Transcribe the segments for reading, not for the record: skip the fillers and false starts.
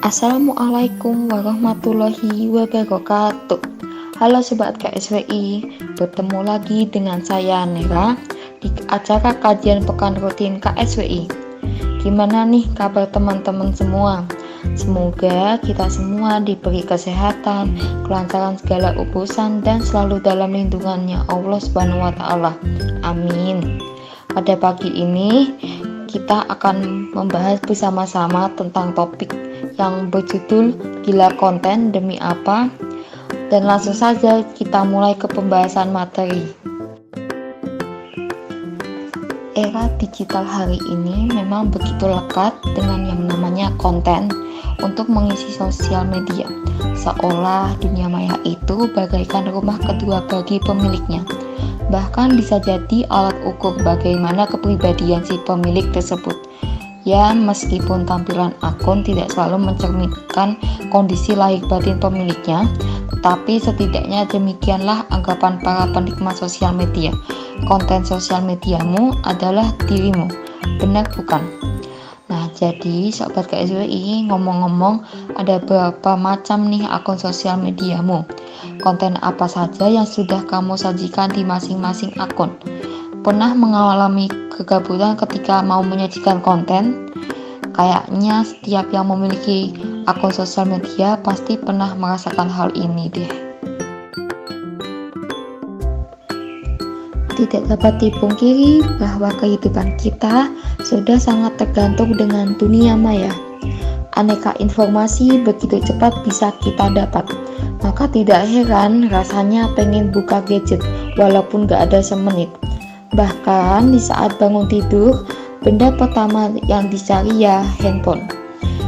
Assalamualaikum warahmatullahi wabarakatuh. Halo Sobat KSWI, bertemu lagi dengan saya Nera di acara kajian pekan rutin KSWI. Gimana nih kabar teman-teman semua? Semoga kita semua diberi kesehatan, kelancaran segala urusan dan selalu dalam lindungannya Allah Subhanahu wa taala. Amin. Pada pagi ini kita akan membahas bersama-sama tentang topik yang berjudul Gila Konten Demi Apa? Dan langsung saja kita mulai ke pembahasan materi. Era digital hari ini memang begitu lekat dengan yang namanya konten untuk mengisi sosial media, seolah dunia maya itu bagaikan rumah kedua bagi pemiliknya. Bahkan bisa jadi alat ukur bagaimana kepribadian si pemilik tersebut. Ya, meskipun tampilan akun tidak selalu mencerminkan kondisi lahir batin pemiliknya, tetapi setidaknya demikianlah anggapan para penikmat sosial media. Konten sosial mediamu adalah dirimu, benar bukan? Nah, jadi Sobat KSWI, ngomong-ngomong, ada berapa macam nih akun sosial mediamu? Konten apa saja yang sudah kamu sajikan di masing-masing akun? Pernah mengalami kegabutan ketika mau menyajikan konten? Kayaknya setiap yang memiliki akun sosial media pasti pernah merasakan hal ini deh. Tidak dapat dipungkiri bahwa kehidupan kita sudah sangat tergantung dengan dunia maya. Aneka informasi begitu cepat bisa kita dapat, maka tidak heran rasanya pengen buka gadget walaupun gak ada semenit. Bahkan di saat bangun tidur, benda pertama yang dicari ya handphone.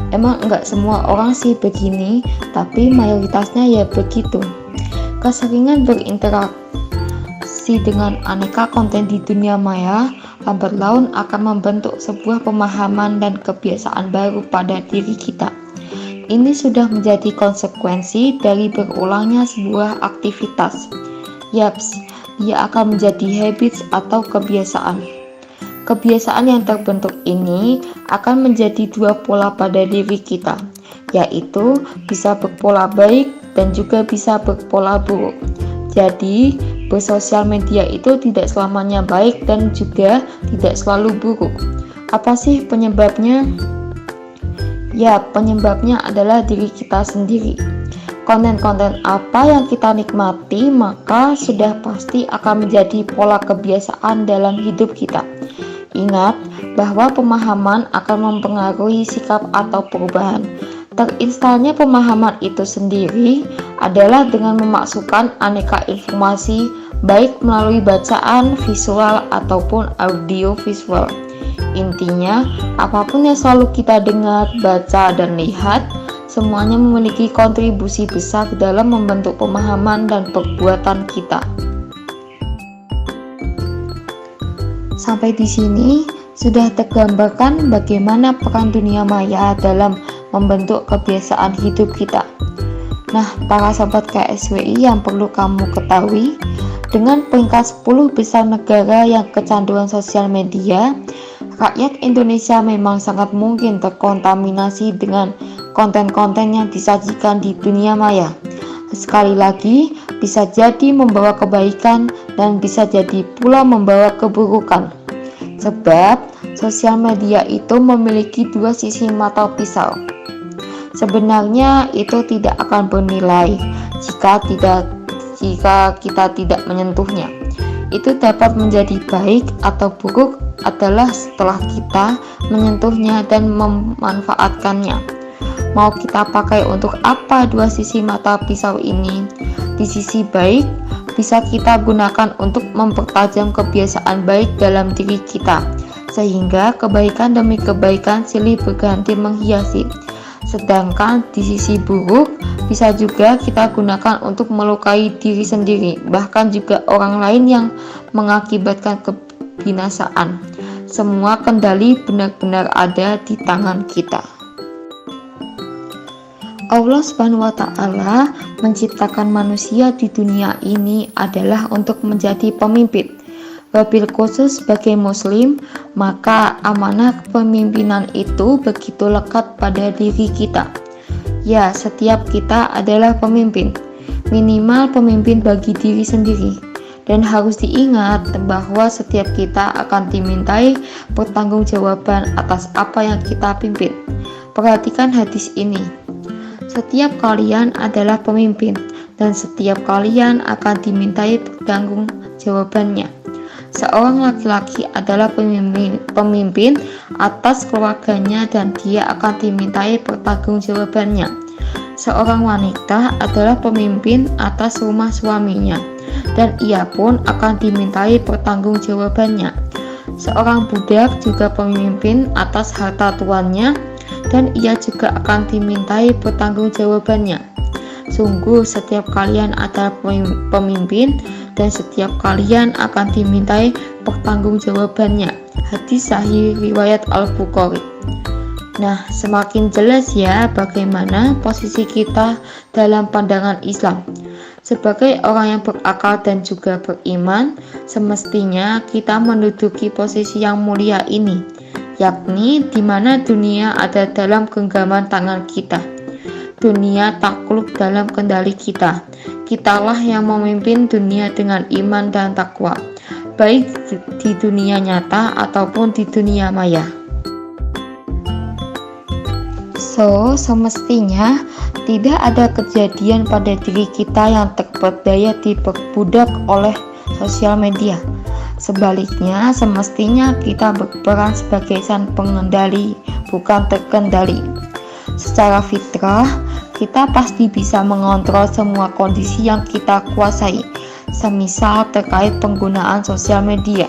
Emang enggak semua orang sih begini, tapi mayoritasnya ya begitu. Keseringan berinteraksi dengan aneka konten di dunia maya lambat laun akan membentuk sebuah pemahaman dan kebiasaan baru pada diri kita. Ini sudah menjadi konsekuensi dari berulangnya sebuah aktivitas. Yaps, dia akan menjadi habits atau kebiasaan. Kebiasaan yang terbentuk ini akan menjadi dua pola pada diri kita, yaitu bisa berpola baik dan juga bisa berpola buruk. Jadi, bersosial media itu tidak selamanya baik dan juga tidak selalu buruk. Apa sih penyebabnya? Ya, penyebabnya adalah diri kita sendiri. Konten-konten apa yang kita nikmati maka sudah pasti akan menjadi pola kebiasaan dalam hidup kita. Ingat bahwa pemahaman akan mempengaruhi sikap atau perubahan. Terinstalnya pemahaman itu sendiri adalah dengan memasukkan aneka informasi baik melalui bacaan, visual, ataupun audio visual. Intinya, apapun yang selalu kita dengar, baca, dan lihat, semuanya memiliki kontribusi besar dalam membentuk pemahaman dan perbuatan kita. Sampai di sini sudah tergambarkan bagaimana peran dunia maya dalam membentuk kebiasaan hidup kita. Nah, para sahabat KSWI yang perlu kamu ketahui, dengan peringkat 10 besar negara yang kecanduan sosial media, rakyat Indonesia memang sangat mungkin terkontaminasi dengan konten-konten yang disajikan di dunia maya. Sekali lagi, bisa jadi membawa kebaikan dan bisa jadi pula membawa keburukan. Sebab, sosial media itu memiliki dua sisi mata pisau. Sebenarnya itu tidak akan bernilai jika kita tidak menyentuhnya. Itu dapat menjadi baik atau buruk adalah setelah kita menyentuhnya dan memanfaatkannya. Mau kita pakai untuk apa dua sisi mata pisau ini? Di sisi baik, bisa kita gunakan untuk mempertajam kebiasaan baik dalam diri kita, sehingga kebaikan demi kebaikan silih berganti menghiasi. Sedangkan di sisi buruk, bisa juga kita gunakan untuk melukai diri sendiri, bahkan juga orang lain yang mengakibatkan kebinasaan. Semua kendali benar-benar ada di tangan kita. Allah Subhanahu wa taala menciptakan manusia di dunia ini adalah untuk menjadi pemimpin. Wabil khusus sebagai muslim, maka amanah kepemimpinan itu begitu lekat pada diri kita. Ya, setiap kita adalah pemimpin, minimal pemimpin bagi diri sendiri. Dan harus diingat bahwa setiap kita akan dimintai pertanggungjawaban atas apa yang kita pimpin. Perhatikan hadis ini. Setiap kalian adalah pemimpin, dan setiap kalian akan dimintai pertanggungjawabannya. Seorang laki-laki adalah pemimpin atas keluarganya dan dia akan dimintai pertanggungjawabannya. Seorang wanita adalah pemimpin atas rumah suaminya dan ia pun akan dimintai pertanggungjawabannya. Seorang budak juga pemimpin atas harta tuannya dan ia juga akan dimintai pertanggungjawabannya. Sungguh setiap kalian adalah pemimpin dan setiap kalian akan dimintai pertanggungjawabannya. Hadis sahih riwayat Al-Bukhari. Nah, semakin jelas ya bagaimana posisi kita dalam pandangan Islam. Sebagai orang yang berakal dan juga beriman, semestinya kita menduduki posisi yang mulia ini, yakni di mana dunia ada dalam genggaman tangan kita. Dunia takluk dalam kendali kita. Kitalah yang memimpin dunia dengan iman dan takwa, baik di dunia nyata ataupun di dunia maya. Semestinya tidak ada kejadian pada diri kita yang terperdaya diperbudak oleh sosial media. Sebaliknya, semestinya kita berperan sebagai sang pengendali, bukan terkendali. Secara fitrah, kita pasti bisa mengontrol semua kondisi yang kita kuasai, semisal terkait penggunaan sosial media.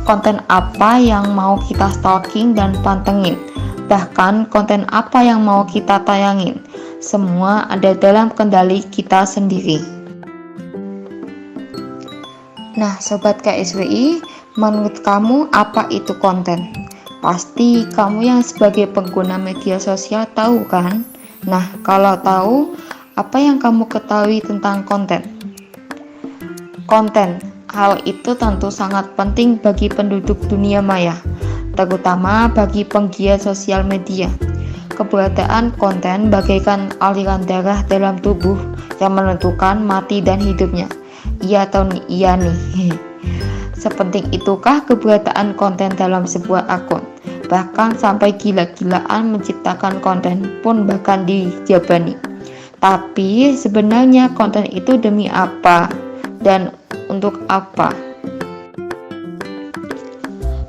Konten apa yang mau kita stalking dan pantengin, bahkan konten apa yang mau kita tayangin, semua ada dalam kendali kita sendiri. Nah, Sobat KSWI, menurut kamu apa itu konten? Pasti kamu yang sebagai pengguna media sosial tahu kan? Nah, kalau tahu, apa yang kamu ketahui tentang konten? Konten, hal itu tentu sangat penting bagi penduduk dunia maya, terutama bagi penggiat sosial media. Keberadaan konten bagaikan aliran darah dalam tubuh yang menentukan mati dan hidupnya. Iya atau iya nih? Sepenting itukah keberadaan konten dalam sebuah akun? Bahkan sampai gila-gilaan menciptakan konten pun bahkan dijabani. Tapi sebenarnya konten itu demi apa dan untuk apa?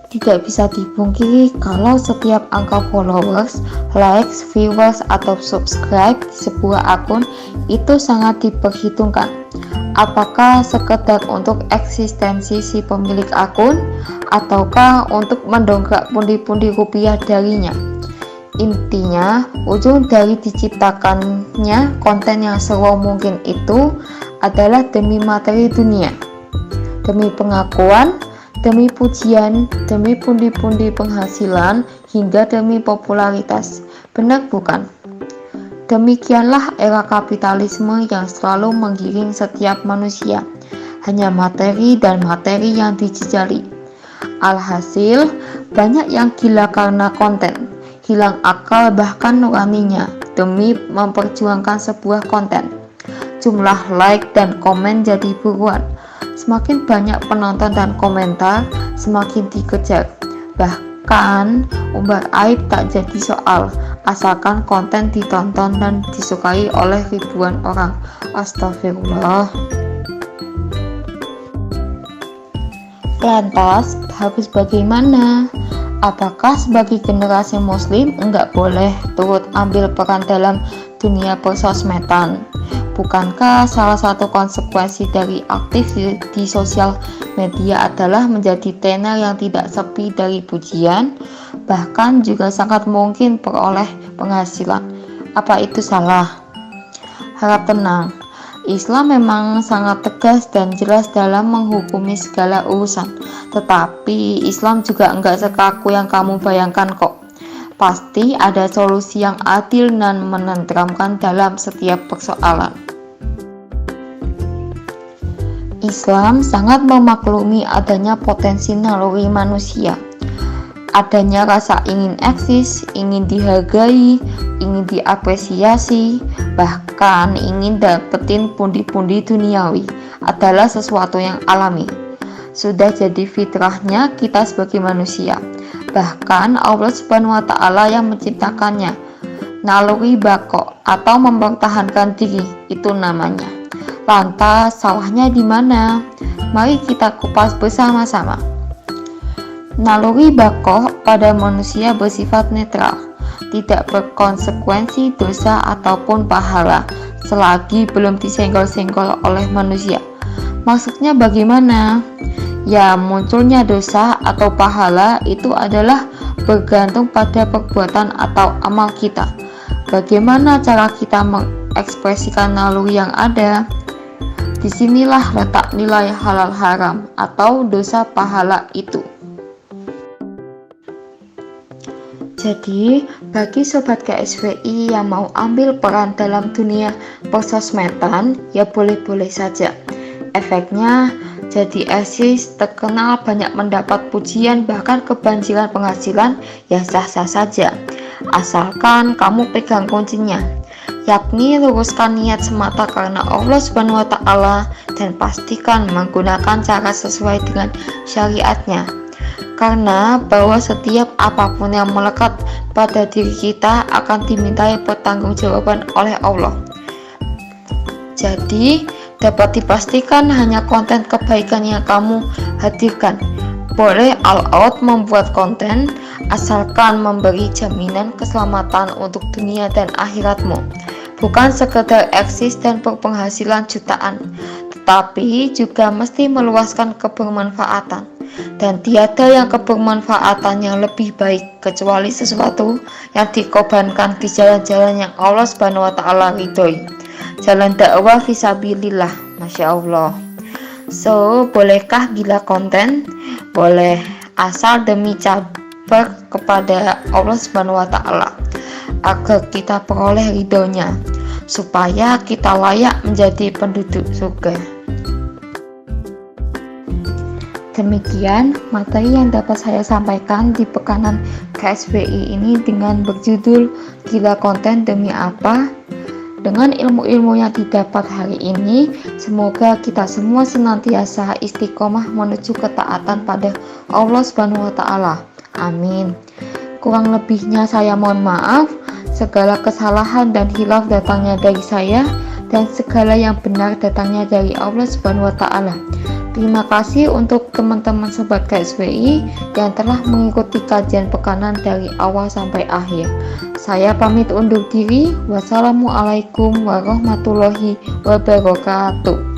Tidak bisa dipungkiri kalau setiap angka followers, likes, viewers, atau subscribe di sebuah akun itu sangat diperhitungkan. Apakah sekedar untuk eksistensi si pemilik akun, ataukah untuk mendongkrak pundi-pundi rupiah darinya? Intinya, ujung dari diciptakannya konten yang seru mungkin itu adalah demi materi dunia, demi pengakuan, demi pujian, demi pundi-pundi penghasilan, hingga demi popularitas. Benar bukan? Demikianlah era kapitalisme yang selalu menggiring setiap manusia. Hanya materi dan materi yang dijejali. Alhasil, banyak yang gila karena konten, hilang akal bahkan nuraninya demi memperjuangkan sebuah konten. Jumlah like dan komen jadi buruan. Semakin banyak penonton dan komentar, semakin dikejar. Bahkan umbar aib tak jadi soal, asalkan konten ditonton dan disukai oleh ribuan orang. Astagfirullah. Lantas, harus bagaimana? Apakah sebagai generasi muslim enggak boleh turut ambil peran dalam dunia persosmedan? Bukankah salah satu konsekuensi dari aktif di sosial media adalah menjadi tenar yang tidak sepi dari pujian, bahkan juga sangat mungkin peroleh penghasilan? Apa itu salah? Harap tenang, Islam memang sangat tegas dan jelas dalam menghukumi segala urusan, tetapi Islam juga enggak sekaku yang kamu bayangkan kok. Pasti ada solusi yang adil dan menenteramkan dalam setiap persoalan. Islam sangat memaklumi adanya potensi naluri manusia. adanya rasa ingin eksis, ingin dihargai, ingin diapresiasi, bahkan ingin dapetin pundi-pundi duniawi adalah sesuatu yang alami. Sudah jadi fitrahnya kita sebagai manusia. Bahkan Allah Subhanahu wa Ta'ala yang menciptakannya. Naluri bako atau mempertahankan diri itu namanya. Lantas salahnya di mana? Mari kita kupas bersama-sama. Naluri bako pada manusia bersifat netral, tidak berkonsekuensi dosa ataupun pahala selagi belum disenggol-senggol oleh manusia. Maksudnya bagaimana? Ya, munculnya dosa atau pahala itu adalah bergantung pada perbuatan atau amal kita. Bagaimana cara kita mengekspresikan naluri yang ada? Disinilah letak nilai halal haram atau dosa pahala itu. Jadi, bagi sobat KSWI yang mau ambil peran dalam dunia persosmedan, ya boleh-boleh saja. Efeknya, jadi eksis, terkenal, banyak mendapat pujian, bahkan kebanjiran penghasilan, ya sah-sah saja. Asalkan kamu pegang kuncinya, yakni luruskan niat semata karena Allah Subhanahu wa Ta'ala dan pastikan menggunakan cara sesuai dengan syariatnya. Karena bahwa setiap apapun yang melekat pada diri kita akan dimintai pertanggungjawaban oleh Allah. Jadi, dapat dipastikan hanya konten kebaikan yang kamu hadirkan. Boleh all out membuat konten, asalkan memberi jaminan keselamatan untuk dunia dan akhiratmu. Bukan sekedar eksis dan berpenghasilan jutaan, tetapi juga mesti meluaskan kebermanfaatan. Dan tiada yang kebermanfaatan yang lebih baik kecuali sesuatu yang dikorbankan di jalan-jalan yang Allah Subhanahu wa Ta'ala ridhoi. Jalan dakwah fisabilillah, Masya Allah. So, bolehkah gila konten? Boleh, asal demi cabar kepada Allah Subhanahu wa Ta'ala agar kita peroleh ridhonya, supaya kita layak menjadi penduduk surga. Demikian materi yang dapat saya sampaikan di pekanan KSWI ini dengan berjudul Gila Konten Demi Apa. Dengan ilmu-ilmu yang didapat hari ini, semoga kita semua senantiasa istiqomah menuju ketaatan pada Allah Subhanahu wa Ta'ala. Amin. Kurang lebihnya saya mohon maaf. Segala kesalahan dan hilaf datangnya dari saya, dan segala yang benar datangnya dari Allah Subhanahu wa Ta'ala. Terima kasih untuk teman-teman sobat KSWI yang telah mengikuti kajian pekanan dari awal sampai akhir. Saya pamit undur diri. Wassalamualaikum warahmatullahi wabarakatuh.